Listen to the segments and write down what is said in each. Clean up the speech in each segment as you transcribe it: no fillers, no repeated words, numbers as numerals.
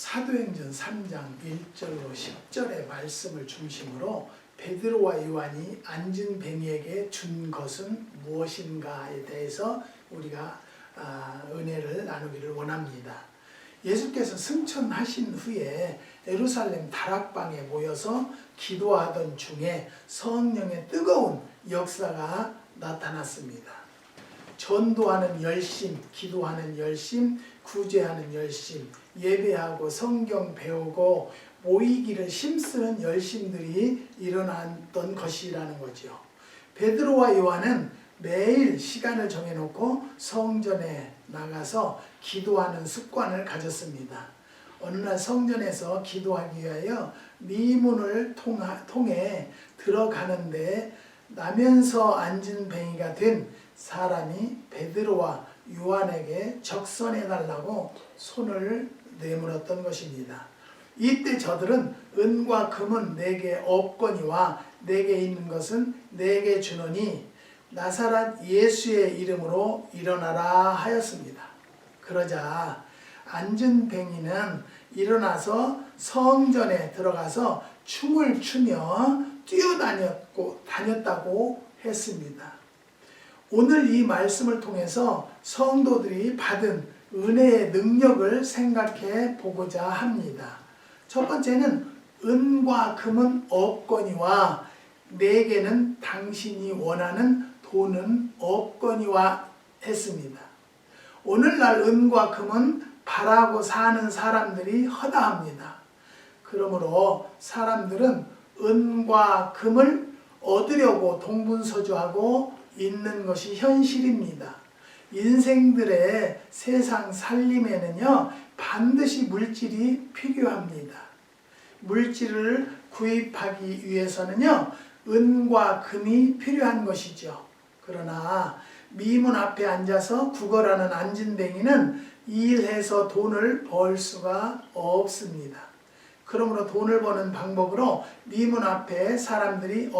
사도행전 3장 1절로 10절의 말씀을 중심으로 베드로와 요한이 안진뱅이에게 준 것은 무엇인가에 대해서 우리가 은혜를 나누기를 원합니다. 예수께서 승천하신 후에 예루살렘 다락방에 모여서 기도하던 중에 성령의 뜨거운 역사가 나타났습니다. 전도하는 열심, 기도하는 열심, 구제하는 열심, 예배하고 성경 배우고 모이기를 힘쓰는 열심들이 일어났던 것이라는 거죠. 베드로와 요한은 매일 시간을 정해놓고 성전에 나가서 기도하는 습관을 가졌습니다. 어느 날 성전에서 기도하기 위하여 미문을 통해 들어가는데 나면서 안진뱅이가 된 사람이 베드로와 요한에게 적선해달라고 손을 내밀었던 것입니다. 이때 저들은 은과 금은 내게 없거니와 내게 있는 것은 내게 주노니 나사렛 예수의 이름으로 일어나라 하였습니다. 그러자 안진뱅이는 일어나서 성전에 들어가서 춤을 추며 뛰어다녔다고 했습니다. 오늘 이 말씀을 통해서 성도들이 받은 은혜의 능력을 생각해 보고자 합니다. 첫 번째는 은과 금은 없거니와 내게는 당신이 원하는 돈은 없거니와 했습니다. 오늘날 은과 금은 바라고 사는 사람들이 허다합니다. 그러므로 사람들은 은과 금을 얻으려고 동분서주하고 있는 것이 현실입니다. 인생들의 세상 살림에는요, 반드시 물질이 필요합니다. 물질을 구입하기 위해서는요, 은과 금이 필요한 것이죠. 그러나 미문 앞에 앉아서 구걸하는 안진뱅이는 일해서 돈을 벌 수가 없습니다. 그러므로 돈을 버는 방법으로 미문 앞에 사람들이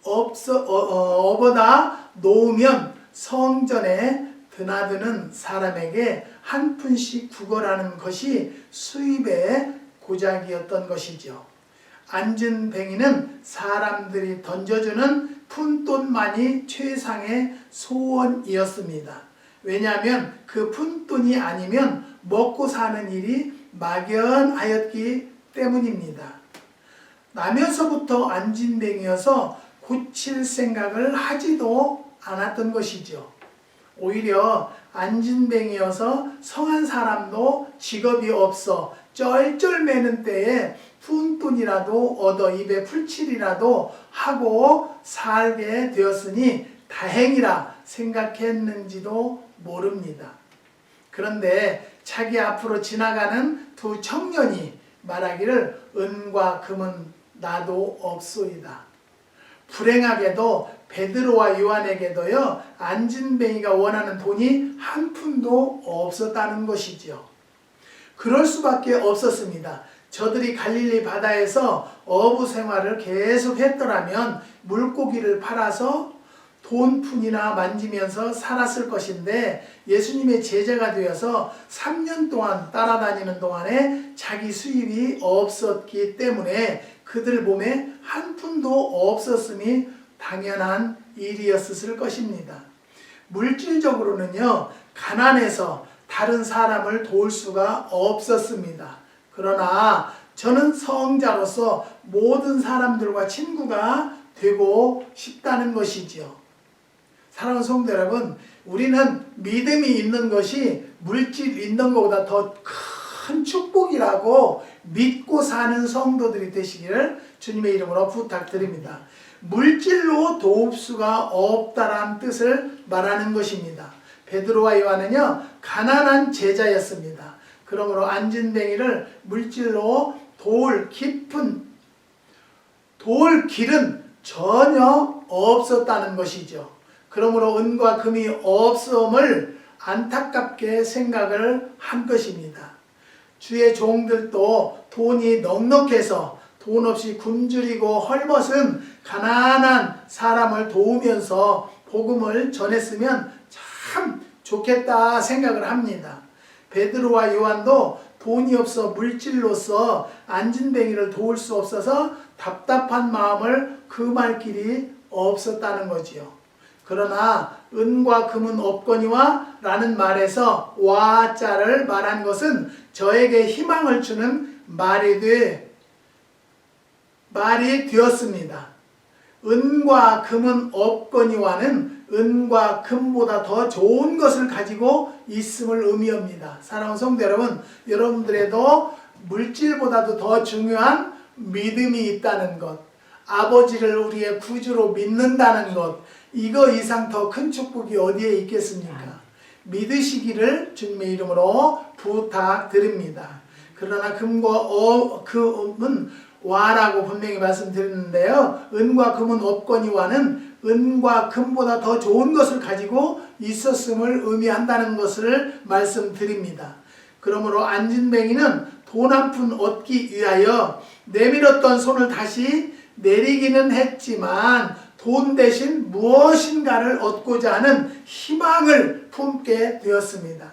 업어다 놓으면 성전에 드나드는 사람에게 한 푼씩 구걸하는 것이 수입의 고작이었던 것이죠. 안진뱅이는 사람들이 던져주는 푼돈만이 최상의 소원이었습니다. 왜냐하면 그 푼돈이 아니면 먹고 사는 일이 막연하였기 때문입니다. 나면서부터 안진뱅이여서 고칠 생각을 하지도 않았던 것이죠. 오히려 안진뱅이여서 성한 사람도 직업이 없어 쩔쩔매는 때에 푼돈이라도 얻어 입에 풀칠이라도 하고 살게 되었으니 다행이라 생각했는지도 모릅니다. 그런데 자기 앞으로 지나가는 두 청년이 말하기를 은과 금은 나도 없소이다. 불행하게도 베드로와 요한에게도요, 안진뱅이가 원하는 돈이 한 푼도 없었다는 것이죠. 그럴 수밖에 없었습니다. 저들이 갈릴리 바다에서 어부 생활을 계속 했더라면 물고기를 팔아서 돈푼이나 만지면서 살았을 것인데 예수님의 제자가 되어서 3년 동안 따라다니는 동안에 자기 수입이 없었기 때문에 그들 몸에 한 푼도 없었음이 당연한 일이었을 것입니다. 물질적으로는요, 가난해서 다른 사람을 도울 수가 없었습니다. 그러나 저는 성자로서 모든 사람들과 친구가 되고 싶다는 것이지요. 사랑하는 성도 여러분, 우리는 믿음이 있는 것이 물질 있는 것보다 더 큰 축복이라고 믿고 사는 성도들이 되시기를 주님의 이름으로 부탁드립니다. 물질로 도울 수가 없다라는 뜻을 말하는 것입니다. 베드로와 요한은요, 가난한 제자였습니다. 그러므로 안진뱅이를 물질로 도울 길은 전혀 없었다는 것이죠. 그러므로 은과 금이 없음을 안타깝게 생각을 한 것입니다. 주의 종들도 돈이 넉넉해서 돈 없이 굶주리고 헐벗은 가난한 사람을 도우면서 복음을 전했으면 참 좋겠다 생각을 합니다. 베드로와 요한도 돈이 없어 물질로서 안진뱅이를 도울 수 없어서 답답한 마음을 금할 길이 없었다는 거지요. 그러나 은과 금은 없거니와 라는 말에서 와자를 말한 것은 저에게 희망을 주는 말이 되었습니다. 은과 금은 없거니와는 은과 금보다 더 좋은 것을 가지고 있음을 의미합니다. 사랑하는 성도 여러분, 여러분들에도 물질보다도 더 중요한 믿음이 있다는 것, 아버지를 우리의 구주로 믿는다는 것, 이거 이상 더 큰 축복이 어디에 있겠습니까? 믿으시기를 주님의 이름으로 부탁드립니다. 그러나 금과 금은 와라고 분명히 말씀드렸는데요. 은과 금은 없거니와는 은과 금보다 더 좋은 것을 가지고 있었음을 의미한다는 것을 말씀드립니다. 그러므로 안진뱅이는 돈 한 푼 얻기 위하여 내밀었던 손을 다시 내리기는 했지만 돈 대신 무엇인가를 얻고자 하는 희망을 품게 되었습니다.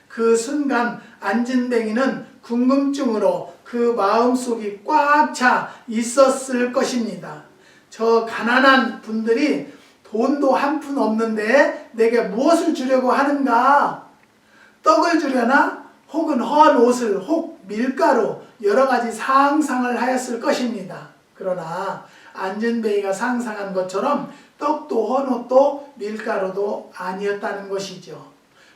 그 순간 안진뱅이는 궁금증으로 그 마음속이 꽉 차 있었을 것입니다. 저 가난한 분들이 돈도 한 푼 없는데 내게 무엇을 주려고 하는가? 떡을 주려나? 혹은 헌 옷을, 혹 밀가루, 여러 가지 상상을 하였을 것입니다. 그러나 안진뱅이가 상상한 것처럼 떡도 헌 옷도 밀가루도 아니었다는 것이죠.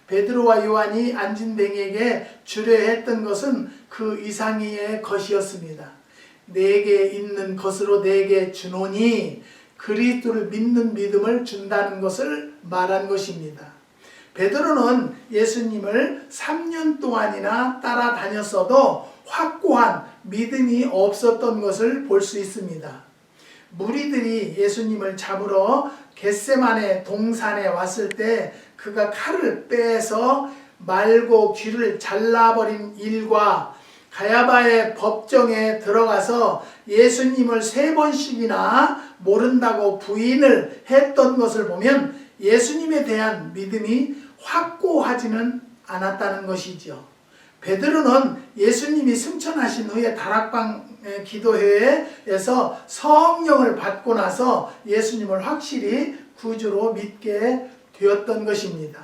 베드로와 요한이 안진뱅이에게 주려 했던 것은 그 이상의 것이었습니다. 내게 있는 것으로 내게 주노니 그리스도를 믿는 믿음을 준다는 것을 말한 것입니다. 베드로는 예수님을 3년 동안이나 따라다녔어도 확고한 믿음이 없었던 것을 볼 수 있습니다. 무리들이 예수님을 잡으러 겟세마네 동산에 왔을 때 그가 칼을 빼서 말고 귀를 잘라버린 일과 가야바의 법정에 들어가서 예수님을 3번씩이나 모른다고 부인을 했던 것을 보면 예수님에 대한 믿음이 확고하지는 않았다는 것이죠. 베드로는 예수님이 승천하신 후에 다락방 기도회에서 성령을 받고 나서 예수님을 확실히 구주로 믿게 되었던 것입니다.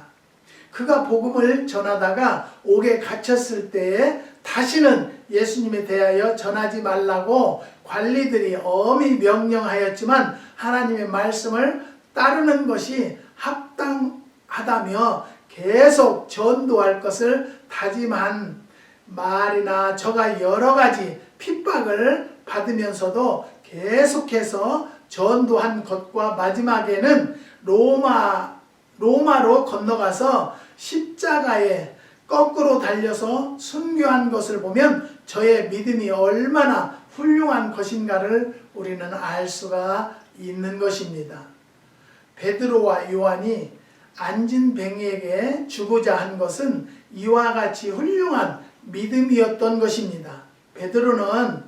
그가 복음을 전하다가 옥에 갇혔을 때에 다시는 예수님에 대하여 전하지 말라고 관리들이 엄히 명령하였지만 하나님의 말씀을 따르는 것이 합당하다며 계속 전도할 것을 다짐한 말이나 저가 여러 가지 핍박을 받으면서도 계속해서 전도한 것과 마지막에는 로마로 건너가서 십자가에 거꾸로 달려서 순교한 것을 보면 저의 믿음이 얼마나 훌륭한 것인가를 우리는 알 수가 있는 것입니다. 베드로와 요한이 안진뱅이에게 주고자 한 것은 이와 같이 훌륭한 믿음이었던 것입니다. 베드로는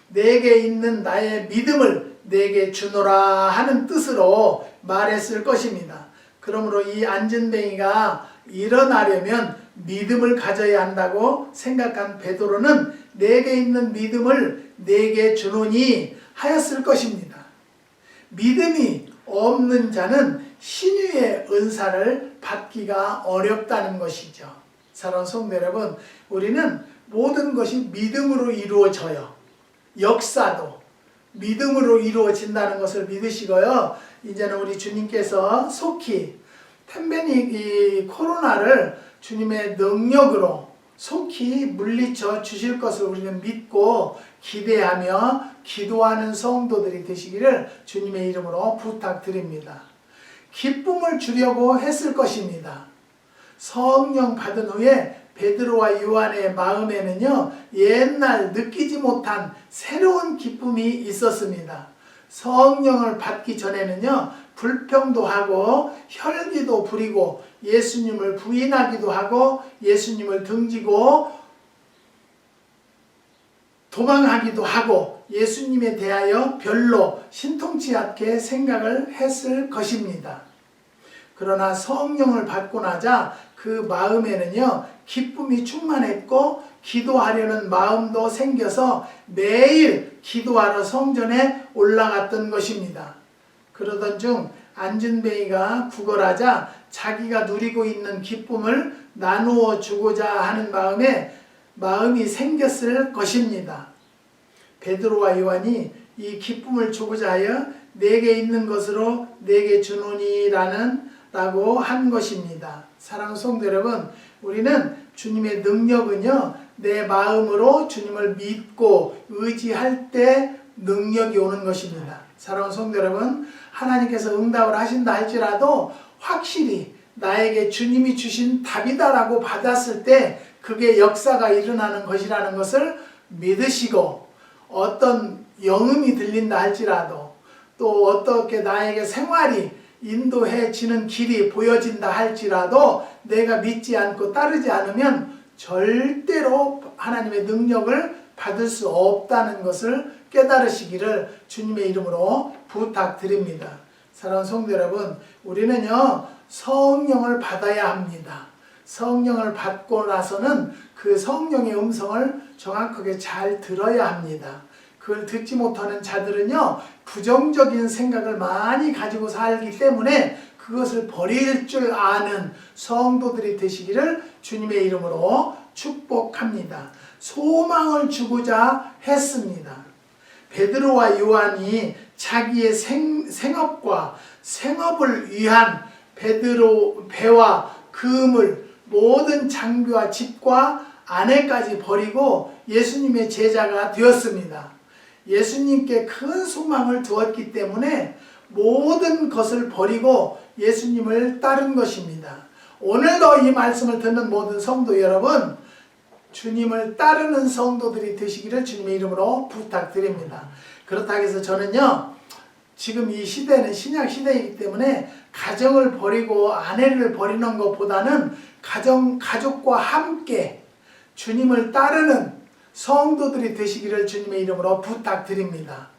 내게 있는 나의 믿음을 내게 주노라 하는 뜻으로 말했을 것입니다. 그러므로 이 안진뱅이가 일어나려면 믿음을 가져야 한다고 생각한 베드로는 내게 있는 믿음을 내게 주노니 하였을 것입니다. 믿음이 없는 자는 신유의 은사를 받기가 어렵다는 것이죠. 사랑하는 성도 여러분, 우리는 모든 것이 믿음으로 이루어져요. 역사도 믿음으로 이루어진다는 것을 믿으시고요. 이제는 우리 주님께서 속히 팬데믹 이 코로나를 주님의 능력으로 속히 물리쳐 주실 것을 우리는 믿고 기대하며 기도하는 성도들이 되시기를 주님의 이름으로 부탁드립니다. 기쁨을 주려고 했을 것입니다. 성령 받은 후에 베드로와 요한의 마음에는요, 옛날 느끼지 못한 새로운 기쁨이 있었습니다. 성령을 받기 전에는요, 불평도 하고 혈기도 부리고 예수님을 부인하기도 하고 예수님을 등지고 도망하기도 하고 예수님에 대하여 별로 신통치 않게 생각을 했을 것입니다. 그러나 성령을 받고 나자 그 마음에는요, 기쁨이 충만했고 기도하려는 마음도 생겨서 매일 기도하러 성전에 올라갔던 것입니다. 그러던 중 안진뱅이가 구걸하자 자기가 누리고 있는 기쁨을 나누어 주고자 하는 마음이 생겼을 것입니다. 베드로와 요한이 이 기쁨을 주고자 하여 내게 있는 것으로 내게 주노니 라고 한 것입니다. 사랑하는 성도 여러분, 우리는 주님의 능력은요, 내 마음으로 주님을 믿고 의지할 때 능력이 오는 것입니다. 사랑하는 성도 여러분, 하나님께서 응답을 하신다 할지라도 확실히 나에게 주님이 주신 답이다라고 받았을 때 그게 역사가 일어나는 것이라는 것을 믿으시고, 어떤 영음이 들린다 할지라도 또 어떻게 나에게 생활이 인도해지는 길이 보여진다 할지라도 내가 믿지 않고 따르지 않으면 절대로 하나님의 능력을 받을 수 없다는 것을 깨달으시기를 주님의 이름으로 부탁드립니다. 사랑하는 성도 여러분, 우리는요, 성령을 받아야 합니다. 성령을 받고 나서는 그 성령의 음성을 정확하게 잘 들어야 합니다. 그걸 듣지 못하는 자들은요, 부정적인 생각을 많이 가지고 살기 때문에 그것을 버릴 줄 아는 성도들이 되시기를 주님의 이름으로 축복합니다. 소망을 주고자 했습니다. 베드로와 요한이 자기의 생업과 생업을 위한 배와 그물, 모든 장비와 집과 아내까지 버리고 예수님의 제자가 되었습니다. 예수님께 큰 소망을 두었기 때문에 모든 것을 버리고 예수님을 따른 것입니다. 오늘도 이 말씀을 듣는 모든 성도 여러분, 주님을 따르는 성도들이 되시기를 주님의 이름으로 부탁드립니다. 그렇다고 해서 저는요, 지금 이 시대는 신약 시대이기 때문에 가정을 버리고 아내를 버리는 것보다는 가족과 함께 주님을 따르는 성도들이 되시기를 주님의 이름으로 부탁드립니다.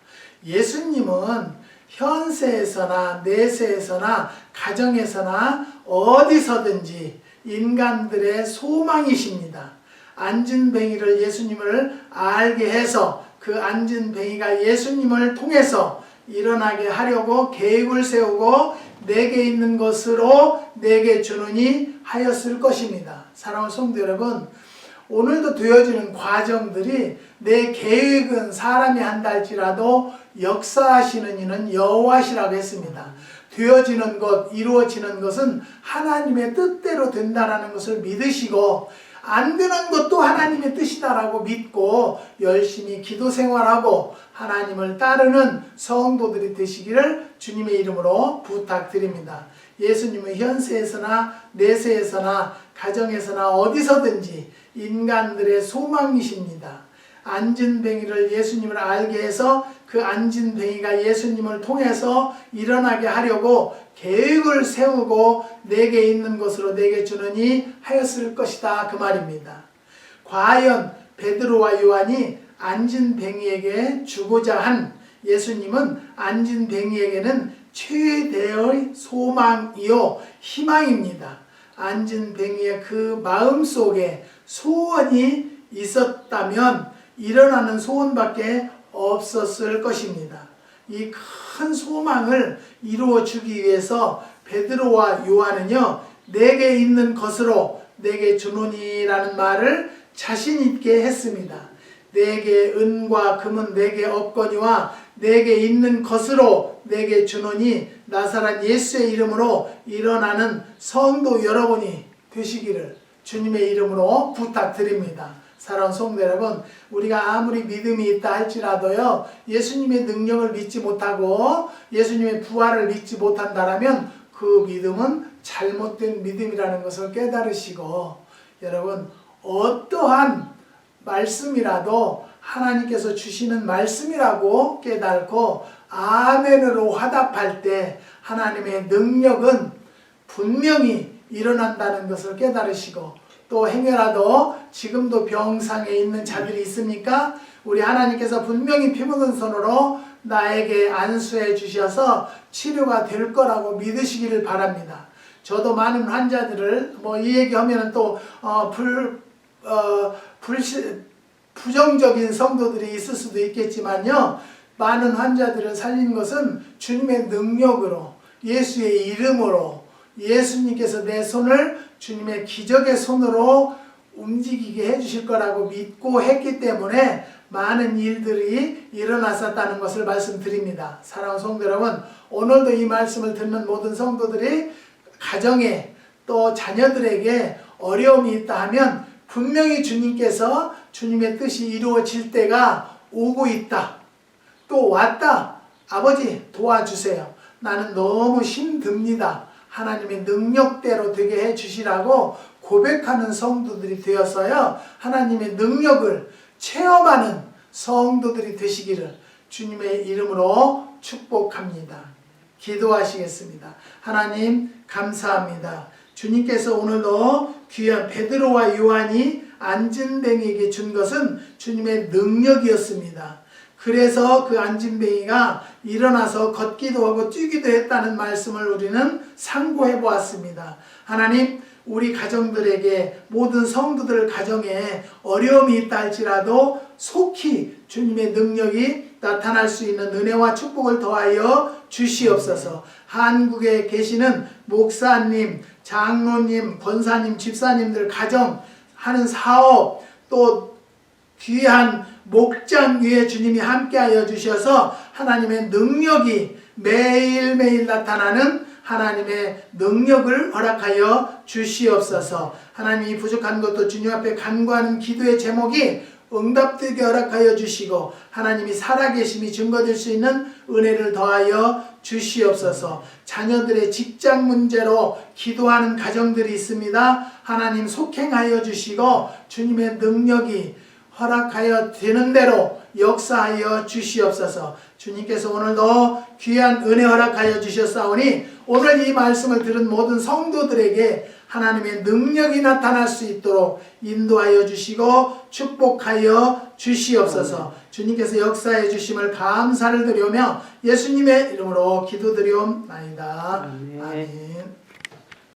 예수님은 현세에서나 내세에서나 가정에서나 어디서든지 인간들의 소망이십니다. 안진뱅이를 예수님을 알게 해서 그 안진뱅이가 예수님을 통해서 일어나게 하려고 계획을 세우고 내게 있는 것으로 내게 주느니 하였을 것입니다. 사랑하는 성도 여러분, 오늘도 되어지는 과정들이 내 계획은 사람이 한다 할지라도 역사하시는 이는 여호와시라고 했습니다. 되어지는 것, 이루어지는 것은 하나님의 뜻대로 된다라는 것을 믿으시고, 안 되는 것도 하나님의 뜻이다라고 믿고 열심히 기도 생활하고 하나님을 따르는 성도들이 되시기를 주님의 이름으로 부탁드립니다. 예수님은 현세에서나 내세에서나 가정에서나 어디서든지 인간들의 소망이십니다. 안진뱅이를 예수님을 알게 해서 그 안진뱅이가 예수님을 통해서 일어나게 하려고 계획을 세우고 내게 있는 것으로 내게 주느니 하였을 것이다, 그 말입니다. 과연 베드로와 요한이 안진뱅이에게 주고자 한 예수님은 안진뱅이에게는 최대의 소망이요 희망입니다. 안진뱅이의 그 마음속에 소원이 있었다면 일어나는 소원밖에 없었을 것입니다. 이 큰 소망을 이루어 주기 위해서 베드로와 요한은요, 내게 있는 것으로 내게 주노니라는 말을 자신 있게 했습니다. 내게 은과 금은 내게 없거니와 내게 있는 것으로 내게 주노니 나사렛 예수의 이름으로 일어나는 성도 여러분이 되시기를 주님의 이름으로 부탁드립니다. 사랑하는 성도 여러분, 우리가 아무리 믿음이 있다 할지라도요, 예수님의 능력을 믿지 못하고 예수님의 부활을 믿지 못한다라면 그 믿음은 잘못된 믿음이라는 것을 깨달으시고, 여러분, 어떠한 말씀이라도 하나님께서 주시는 말씀이라고 깨닫고 아멘으로 화답할 때 하나님의 능력은 분명히 일어난다는 것을 깨달으시고, 또 행여라도 지금도 병상에 있는 자들이 있습니까? 우리 하나님께서 분명히 피 묻은 손으로 나에게 안수해 주셔서 치료가 될 거라고 믿으시기를 바랍니다. 저도 많은 환자들을 이 얘기하면 또 부정적인 성도들이 있을 수도 있겠지만요. 많은 환자들을 살린 것은 주님의 능력으로, 예수의 이름으로, 예수님께서 내 손을 주님의 기적의 손으로 움직이게 해주실 거라고 믿고 했기 때문에 많은 일들이 일어났었다는 것을 말씀드립니다. 사랑하는 성도 여러분, 오늘도 이 말씀을 듣는 모든 성도들이 가정에 또 자녀들에게 어려움이 있다 하면 분명히 주님께서 주님의 뜻이 이루어질 때가 오고 있다. 또 왔다. 아버지 도와주세요. 나는 너무 힘듭니다. 하나님의 능력대로 되게 해주시라고 고백하는 성도들이 되어서요. 하나님의 능력을 체험하는 성도들이 되시기를 주님의 이름으로 축복합니다. 기도하시겠습니다. 하나님 감사합니다. 주님께서 오늘도 귀한 베드로와 요한이 안진뱅이에게 준 것은 주님의 능력이었습니다. 그래서 그 안진뱅이가 일어나서 걷기도 하고 뛰기도 했다는 말씀을 우리는 상고해 보았습니다. 하나님, 우리 가정들에게 모든 성도들 가정에 어려움이 있다 할지라도 속히 주님의 능력이 나타날 수 있는 은혜와 축복을 더하여 주시옵소서. 한국에 계시는 목사님, 장로님, 권사님, 집사님들 가정 하는 사업, 또 귀한 목장 위에 주님이 함께하여 주셔서 하나님의 능력이 매일매일 나타나는 하나님의 능력을 허락하여 주시옵소서. 하나님이 부족한 것도 주님 앞에 간구하는 기도의 제목이 응답되게 허락하여 주시고 하나님이 살아계심이 증거될 수 있는 은혜를 더하여 주시옵소서. 자녀들의 직장 문제로 기도하는 가정들이 있습니다. 하나님 속행하여 주시고 주님의 능력이 허락하여 되는 대로 역사하여 주시옵소서. 주님께서 오늘도 귀한 은혜 허락하여 주셨사오니 오늘 이 말씀을 들은 모든 성도들에게 하나님의 능력이 나타날 수 있도록 인도하여 주시고 축복하여 주시옵소서. 주님께서 역사해 주심을 감사를 드리며 예수님의 이름으로 기도드리옵나이다. 아멘.